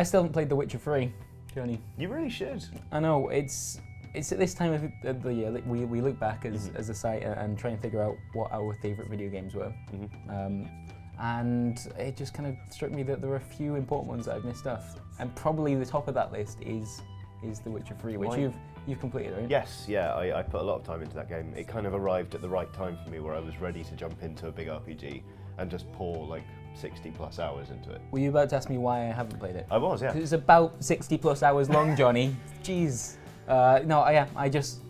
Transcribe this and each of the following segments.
I still haven't played The Witcher 3, Johnny. You really should. I know, it's at this time of the year that we look back as a site and try and figure out what our favourite video games were. And it just kind of struck me that there are a few important ones that I've missed off. And probably the top of that list is The Witcher 3, which you've completed, right? Yes, yeah, I put a lot of time into that game. It kind of arrived at the right time for me where I was ready to jump into a big RPG and just pour like 60 plus hours into it. Were you about to ask me why I haven't played it? I was, yeah. It's about 60 plus hours long, Johnny. Jeez. I just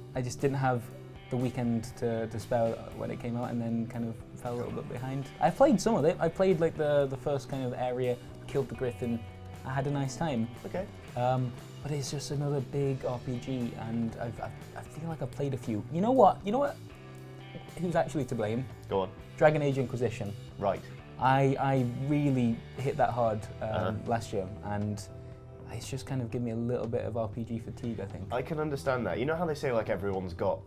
didn't have the weekend to spare when it came out, and then kind of fell a little bit behind. I played some of it. I played like the first kind of area, killed the Griffin. I had a nice time. Okay. But it's just another big RPG, and I feel like I've played a few. You know what? Who's actually to blame? Go on. Dragon Age Inquisition. Right. I really hit that hard last year, and it's just kind of given me a little bit of RPG fatigue, I think. I can understand that. You know how they say like everyone's got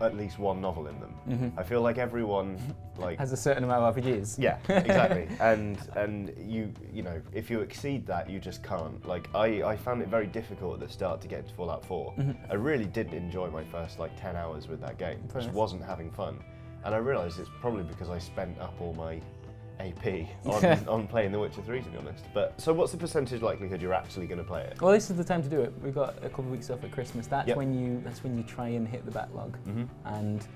at least one novel in them? I feel like everyone like has a certain amount of RPGs. Yeah, exactly. and you know, if you exceed that, you just can't. Like I found it very difficult at the start to get into Fallout 4. I really did enjoy my first like 10 hours with that game. Just wasn't having fun. And I realised it's probably because I spent up all my AP on playing The Witcher 3, to be honest. But so what's the percentage likelihood you're actually going to play it? Well, this is the time to do it. We've got a couple of weeks off at Christmas. That's when you try and hit the backlog. And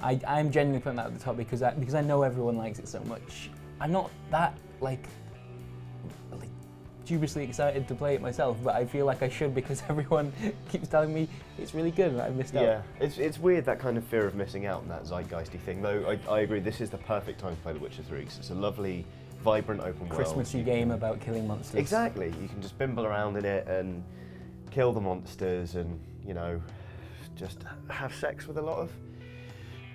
I'm genuinely putting that at the top because I know everyone likes it so much. I'm not that like dubiously excited to play it myself, but I feel like I should because everyone keeps telling me it's really good and I missed out. Yeah, it's weird, that kind of fear of missing out and that zeitgeisty thing, though I agree this is the perfect time to play The Witcher 3 because it's a lovely, vibrant open world. Christmassy game about killing monsters. Exactly, you can just bimble around in it and kill the monsters and, you know, just have sex with a lot of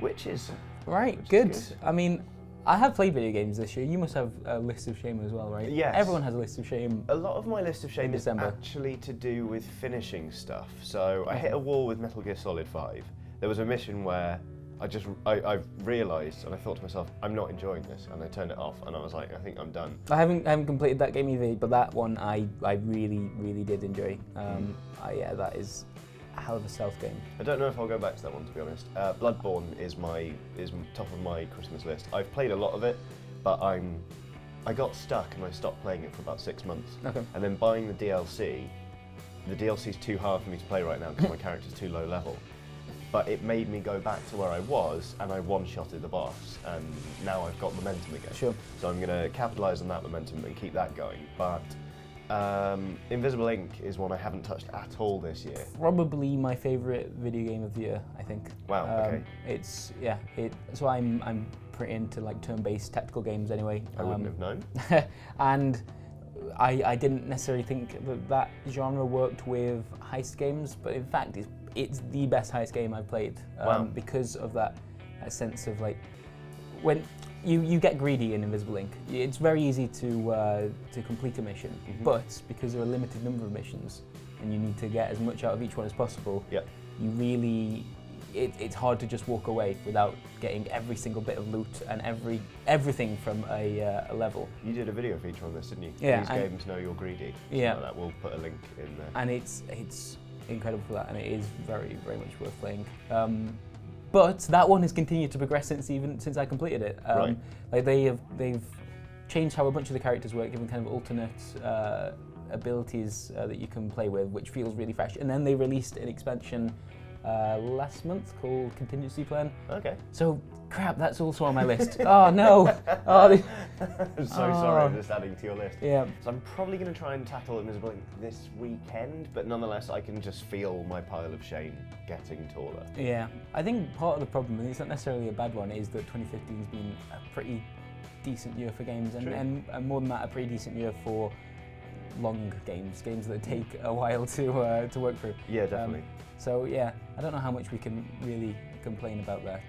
witches. Right, good. I mean, I have played video games this year. You must have a list of shame as well, right? Yes. Everyone has a list of shame. A lot of my list of shame is actually to do with finishing stuff. So I hit a wall with Metal Gear Solid 5. There was a mission where I realised and I thought to myself, I'm not enjoying this, and I turned it off and I was like, I think I'm done. I haven't completed that game either, but that one I really did enjoy. Yeah, that is a hell of a stealth game. I don't know if I'll go back to that one, to be honest. Bloodborne is top of my Christmas list. I've played a lot of it, but I got stuck and I stopped playing it for about 6 months. Okay. And then buying the DLC. The DLC's too hard for me to play right now because my character's too low level. But it made me go back to where I was, and I one-shotted the boss, and now I've got momentum again. Sure. So I'm going to capitalise on that momentum and keep that going. But Invisible Ink is one I haven't touched at all this year. Probably my favourite video game of the year, I think. Wow. Okay. So I'm pretty into like turn-based tactical games anyway. I wouldn't have known. And I didn't necessarily think that genre worked with heist games, but in fact it's the best heist game I've played. Because of that sense of like when you get greedy in Invisible Ink. It's very easy to complete a mission, but because there are a limited number of missions and you need to get as much out of each one as possible, you really, it's hard to just walk away without getting every single bit of loot and everything from a level. You did a video feature on this, didn't you? Yeah. These games know you're greedy. Yeah. Like that. We'll put a link in there. And it's incredible for that, and it is very much worth playing. But that one has continued to progress since I completed it. Right. Like they've changed how a bunch of the characters work, given kind of alternate abilities that you can play with, which feels really fresh. And then they released an expansion last month called Contingency Plan. Okay. So crap, that's also on my list. Oh no! I'm so sorry, I'm just adding to your list. Yeah. So I'm probably going to try and tackle Invisible Ink this weekend, but nonetheless I can just feel my pile of shame getting taller. Yeah, I think part of the problem, and it's not necessarily a bad one, is that 2015's been a pretty decent year for games, and more than that, a pretty decent year for long games that take a while to work through. Yeah, definitely. So yeah, I don't know how much we can really complain about that,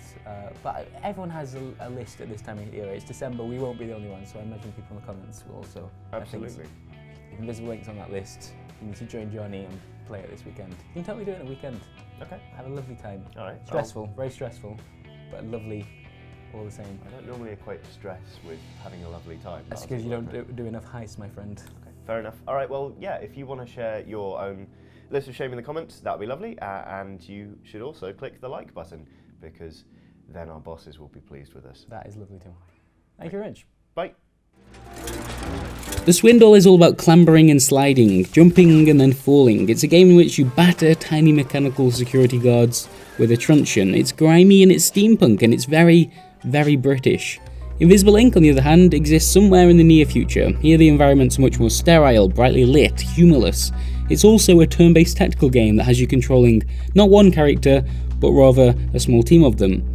but everyone has a list at this time of year. It's December, we won't be the only ones, so I imagine people in the comments will also. Absolutely. If Invisible Ink's on that list, you need to join Johnny and play it this weekend. You can totally do it in a weekend. Okay. Have a lovely time. All right. Stressful, very stressful, but lovely all the same. I don't normally equate stress with having a lovely time. That's because you don't do enough heists, my friend. Okay. Fair enough. All right, well, yeah, if you want to share your own list of shame in the comments, that would be lovely. And you should also click the like button, because then our bosses will be pleased with us. That is lovely too. Thank you very much. Bye. The Swindle is all about clambering and sliding, jumping and then falling. It's a game in which you batter tiny mechanical security guards with a truncheon. It's grimy and it's steampunk, and it's very, very British. Invisible Ink, on the other hand, exists somewhere in the near future. Here the environments are much more sterile, brightly lit, humorless. It's also a turn-based tactical game that has you controlling not one character, but rather a small team of them.